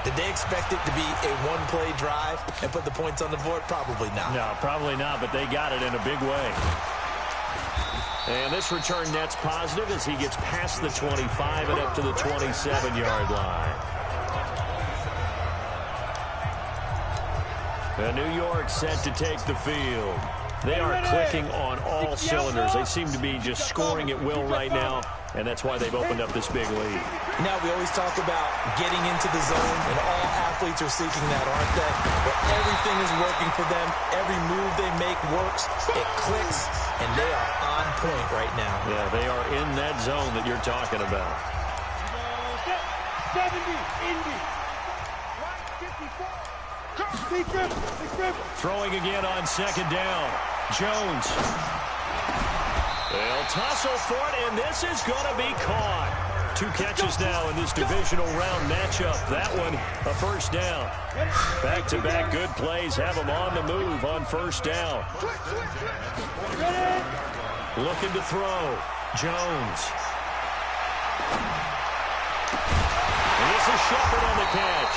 did they expect it to be a one-play drive and put the points on the board? Probably not. No, probably not, but they got it in a big way. And this return net's positive as he gets past the 25 and up to the 27-yard line. And New York set to take the field. They are clicking on all cylinders. They seem to be just scoring at will right now, and that's why they've opened up this big lead. Now, we always talk about getting into the zone, and all athletes are seeking that, aren't they? Where everything is working for them. Every move they make works. It clicks, and they are on point right now. Yeah, they are in that zone that you're talking about. 70, Indy. 154. Throwing again on second down. Jones. They'll tussle for it, and this is going to be caught. 2 catches now in this divisional round matchup. That one, a first down. Back-to-back good plays have them on the move on first down. Looking to throw. Jones. And this is Shepard on the catch.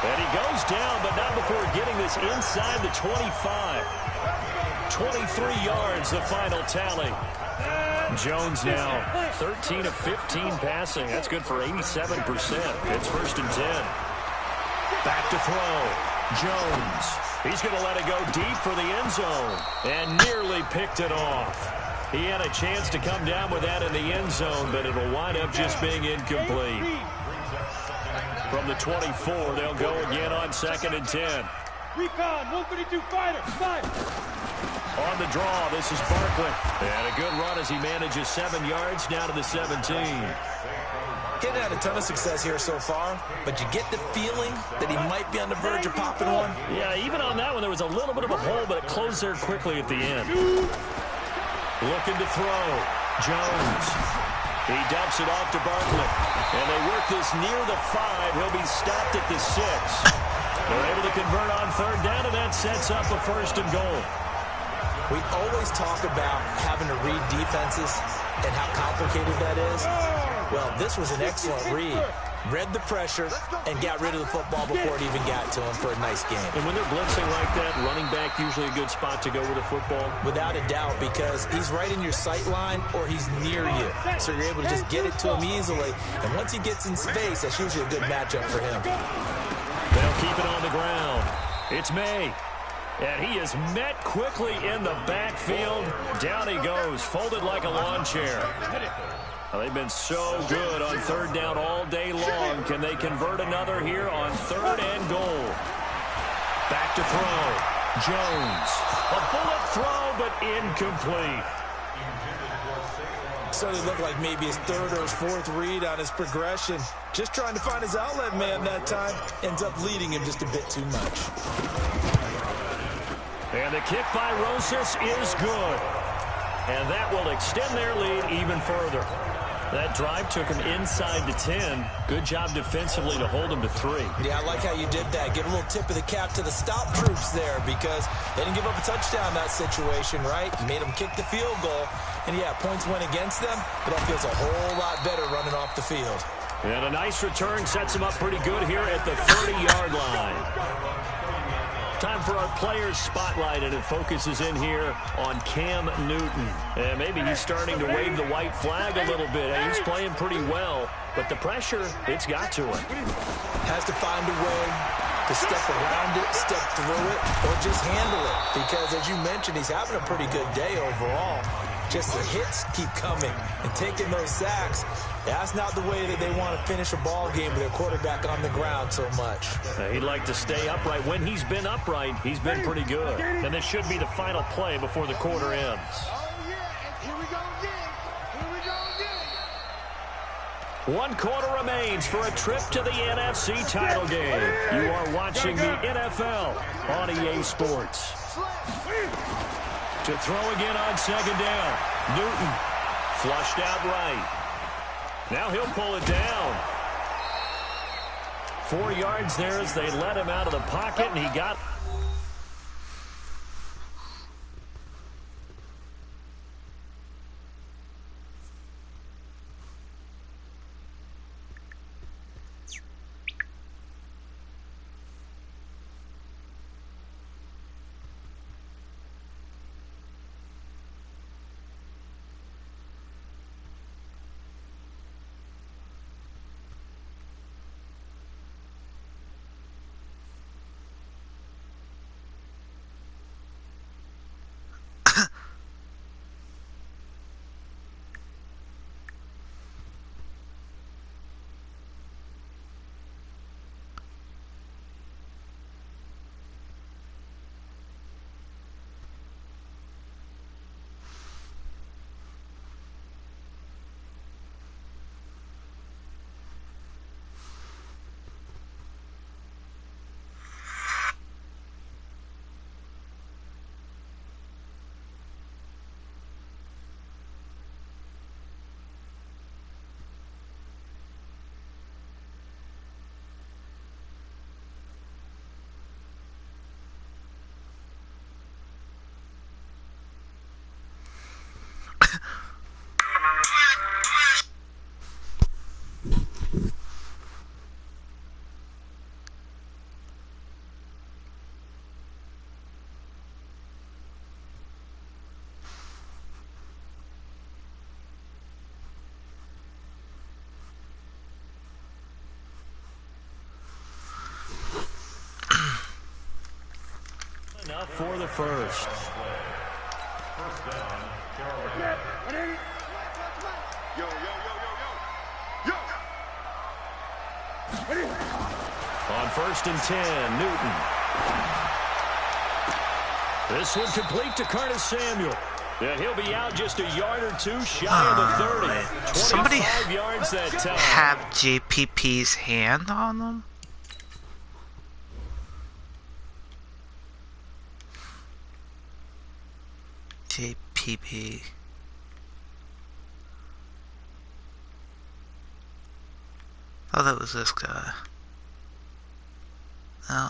And he goes down, but not before getting this inside the 25. 23 yards, the final tally. Jones now 13 of 15 passing. That's good for 87%. It's 1st and 10. Back to throw. Jones. He's going to let it go deep for the end zone. And nearly picked it off. He had a chance to come down with that in the end zone, but it'll wind up just being incomplete. From the 24, they'll go again on 2nd and 10. Recon, 132 fighter, 5. On the draw, this is Barkley. And a good run as he manages 7 yards down to the 17. Getting had a ton of success here so far, but you get the feeling that he might be on the verge of popping one. Yeah, even on that one, there was a little bit of a hole, but it closed there quickly at the end. Looking to throw. Jones. He dumps it off to Barkley. And they work this near the 5. He'll be stopped at the 6. They're able to convert on 3rd down, and that sets up a 1st and goal. We always talk about having to read defenses and how complicated that is. Well, this was an excellent read. Read the pressure and got rid of the football before it even got to him for a nice game. And when they're blitzing like that, running back usually a good spot to go with the football? Without a doubt, because he's right in your sight line or he's near you. So you're able to just get it to him easily. And once he gets in space, that's usually a good matchup for him. They'll keep it on the ground. It's May. And he is met quickly in the backfield. Down he goes, folded like a lawn chair. Well, they've been so good on third down all day long. Can they convert another here on 3rd and goal? Back to throw. Jones. A bullet throw, but incomplete. Certainly looked like maybe his 3rd or his 4th read on his progression. Just trying to find his outlet man that time. Ends up leading him just a bit too much. And the kick by Rosas is good. And that will extend their lead even further. That drive took him inside the 10. Good job defensively to hold him to 3. Yeah, I like how you did that. Give a little tip of the cap to the stop troops there because they didn't give up a touchdown in that situation, right? Made them kick the field goal. And, yeah, points went against them, but that feels a whole lot better running off the field. And a nice return sets him up pretty good here at the 30-yard line. Time for our players spotlight, and it focuses in here on Cam Newton. And maybe he's starting to wave the white flag a little bit. And he's playing pretty well, but the pressure, it's got to him. Has to find a way to step around it, step through it, or just handle it. Because, as you mentioned, he's having a pretty good day overall. Just the hits keep coming and taking those sacks. That's not the way that they want to finish a ball game with their quarterback on the ground so much. He'd like to stay upright. When he's been upright, he's been pretty good. And this should be the final play before the quarter ends. Oh, yeah, here we go again. Here we go again. 1 quarter remains for a trip to the NFC title game. You are watching the NFL on EA Sports. To throw again on 2nd down. Newton flushed out right. Now he'll pull it down. 4 yards there as they let him out of the pocket, and he got... Enough for the first. On 1st and 10, Newton. This one complete to Curtis Samuel. Yeah, he'll be out just a yard or two shy of the 30. Somebody 25 yards that time. have JPP's hand on them? JPP. Oh, that was this guy. No.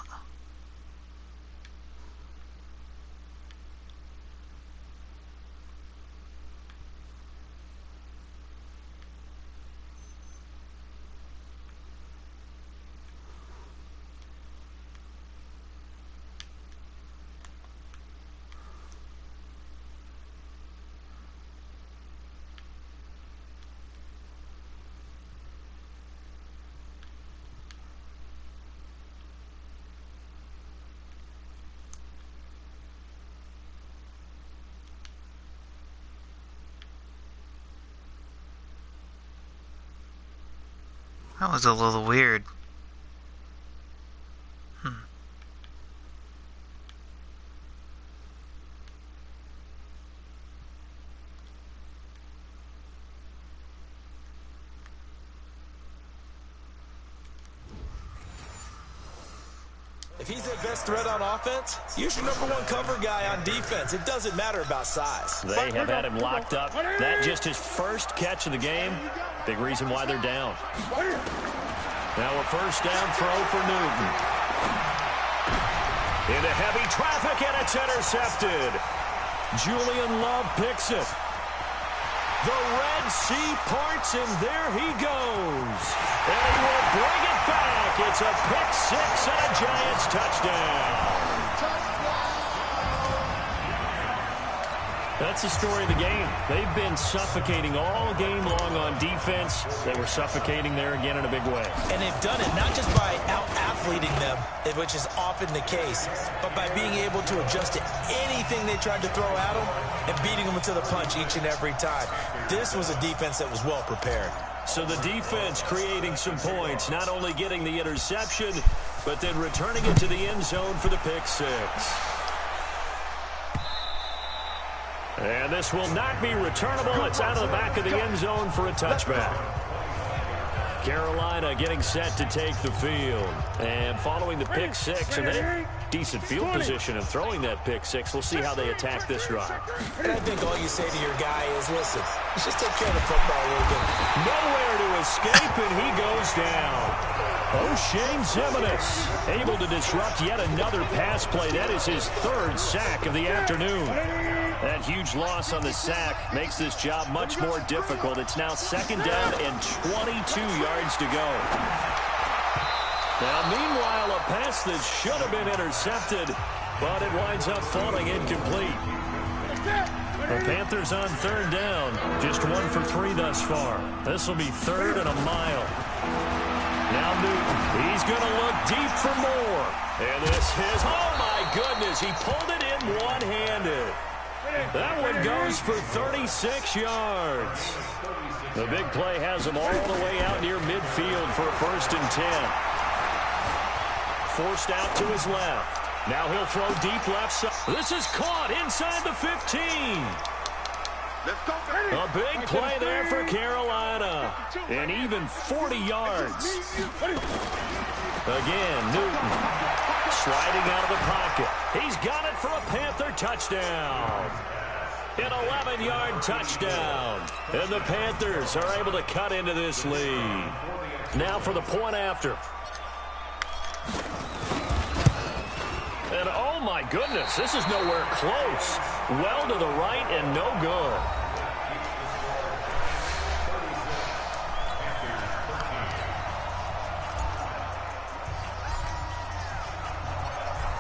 That was a little weird. If he's their best threat on offense, use your #1 cover guy on defense. It doesn't matter about size. They have had him locked up. That just his first catch of the game. Big reason why they're down. Now a first down throw for Newton. Into heavy traffic, and it's intercepted. Julian Love picks it. The Red Sea parts, and there he goes. And he will bring it back. It's a pick-6 and a Giants touchdown. That's the story of the game. They've been suffocating all game long on defense. They were suffocating there again in a big way. And they've done it not just by out-athleting them, which is often the case, but by being able to adjust to anything they tried to throw at them and beating them to the punch each and every time. This was a defense that was well prepared. So the defense creating some points, not only getting the interception, but then returning it to the end zone for the pick-6. And this will not be returnable. It's out of the back of the end zone for a touchback. Carolina getting set to take the field. And following the pick-6, and they decent field position and throwing that pick-6. We'll see how they attack this drive. And I think all you say to your guy is, listen, let's just take care of the football a little bit. Nowhere to escape, and he goes down. O'Shane Ximines able to disrupt yet another pass play. That is his 3rd sack of the afternoon. That huge loss on the sack makes this job much more difficult. It's now 2nd down and 22 yards to go. Now, meanwhile, a pass that should have been intercepted, but it winds up falling incomplete. The Panthers on 3rd down, just 1 for 3 thus far. This will be 3rd and a mile. Now Newton, he's going to look deep for more. And this is, oh my goodness, he pulled it in one-handed. That one goes for 36 yards. The big play has him all the way out near midfield for a 1st and 10. Forced out to his left. Now he'll throw deep left side. This is caught inside the 15. A big play there for Carolina. And even 40 yards. Again, Newton sliding out of the pocket. He's got it for a Panther touchdown. An 11-yard touchdown. And the Panthers are able to cut into this lead. Now for the point after. And oh my goodness, this is nowhere close. Well to the right and no good.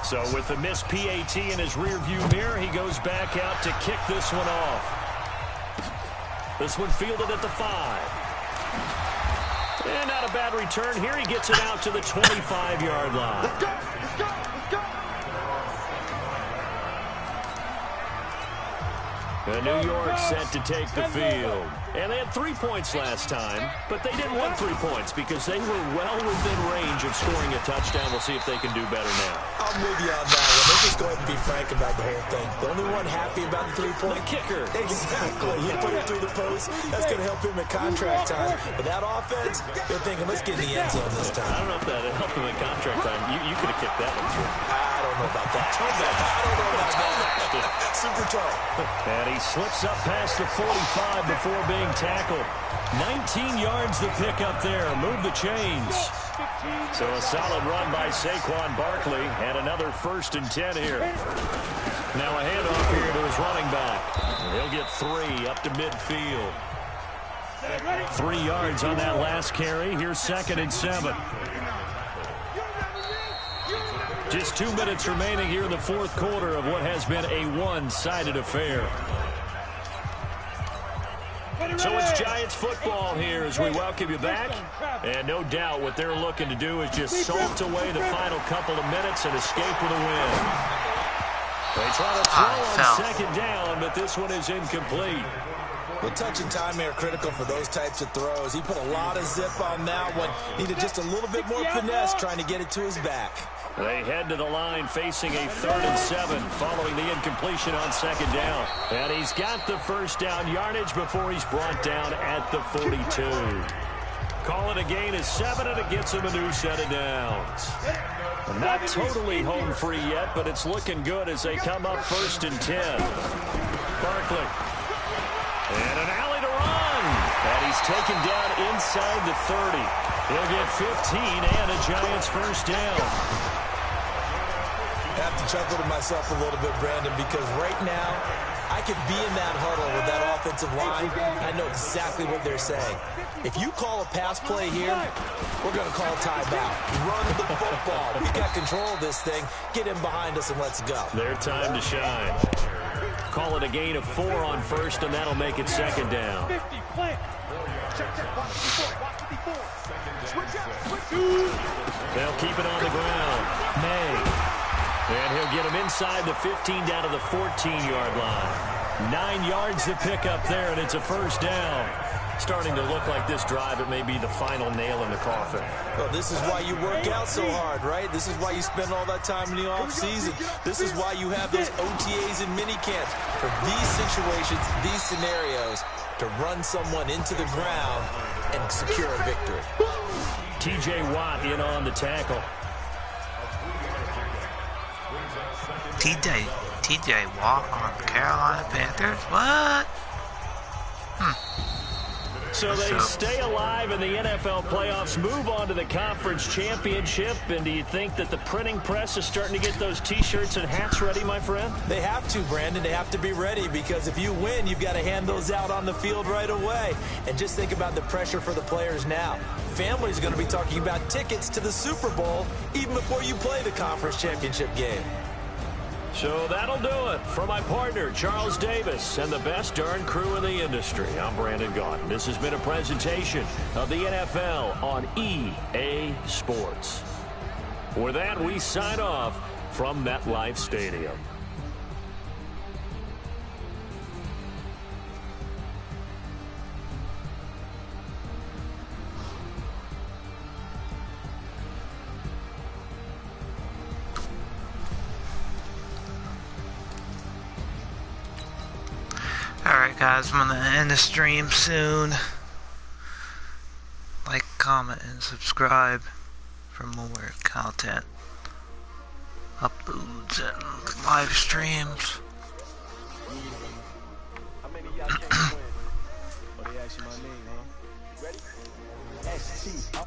So with the missed PAT in his rearview mirror, he goes back out to kick this one off. This one fielded at the 5. And not a bad return here. He gets it out to the 25-yard line. Let's go! Let's go! Let's go! New York set to take the field. And they had 3 points last time, but they didn't win 3 points because they were well within range of scoring a touchdown. We'll see if they can do better now. I'm with you on that one. Let's just go ahead and be frank about the whole thing. The only one happy about the 3-point? The kicker. Exactly. He put it through the post. That's going to help him at contract time. But that offense, they're thinking, let's get in the end zone this time. I don't know if that helped him at contract time. You could have kicked that one through. I don't know about that. I don't know about that. Super tall. And he slips up past the 45 before being tackled. 19 yards the pick up there. Move the chains. So a solid run by Saquon Barkley and another 1st and 10 here. Now a handoff here to his running back. He'll get 3 up to midfield. 3 yards on that last carry. Here's 2nd and 7. Just 2 minutes remaining here in the 4th quarter of what has been a one-sided affair. So it's Giants football here as we welcome you back. And no doubt what they're looking to do is just salt away the final couple of minutes and escape with a win. They try to throw on 2nd down, but this one is incomplete. Well, touch and timing are critical for those types of throws. He put a lot of zip on that one. Needed just a little bit more finesse trying to get it to his back. They head to the line facing a 3rd and 7 following the incompletion on 2nd down. And he's got the first down yardage before he's brought down at the 42. Call it a gain of 7, and it gets him a new set of downs. Not totally home free yet, but it's looking good as they come up 1st and 10. Barkley. And an alley to run. And he's taken down inside the 30. He'll get 15 and a Giants first down. I have to chuckle to myself a little bit, Brandon, because right now I could be in that huddle with that offensive line. I know exactly what they're saying. If you call a pass play here, we're going to call timeout. Run the football. We got control of this thing. Get him behind us and let's go. Their time to shine. Call it a gain of 4 on 1st, and that'll make it 2nd down. They'll keep it on the ground. May. And he'll get him inside the 15 down to the 14-yard line. 9 yards to pick up there, and it's a first down. Starting to look like this drive, it may be the final nail in the coffin. Well, this is why you work out so hard, right? This is why you spend all that time in the offseason. This is why you have those OTAs and mini camps. For these situations, these scenarios, to run someone into the ground and secure a victory. T.J. Watt in on the tackle. TJ Watt on the Carolina Panthers? What? So they stay alive in the NFL playoffs, move on to the conference championship. And do you think that the printing press is starting to get those T-shirts and hats ready, my friend? They have to, Brandon. They have to be ready because if you win, you've got to hand those out on the field right away. And just think about the pressure for the players now. Family's going to be talking about tickets to the Super Bowl even before you play the conference championship game. So that'll do it. For my partner, Charles Davis, and the best darn crew in the industry, I'm Brandon Gaudin. This has been a presentation of the NFL on EA Sports. With that, we sign off from MetLife Stadium. Alright guys, I'm gonna end the stream soon. Like, comment, and subscribe for more content. Uploads and live streams. How many of y'all can't win? Oh, they asking my name, huh? Ready? ST.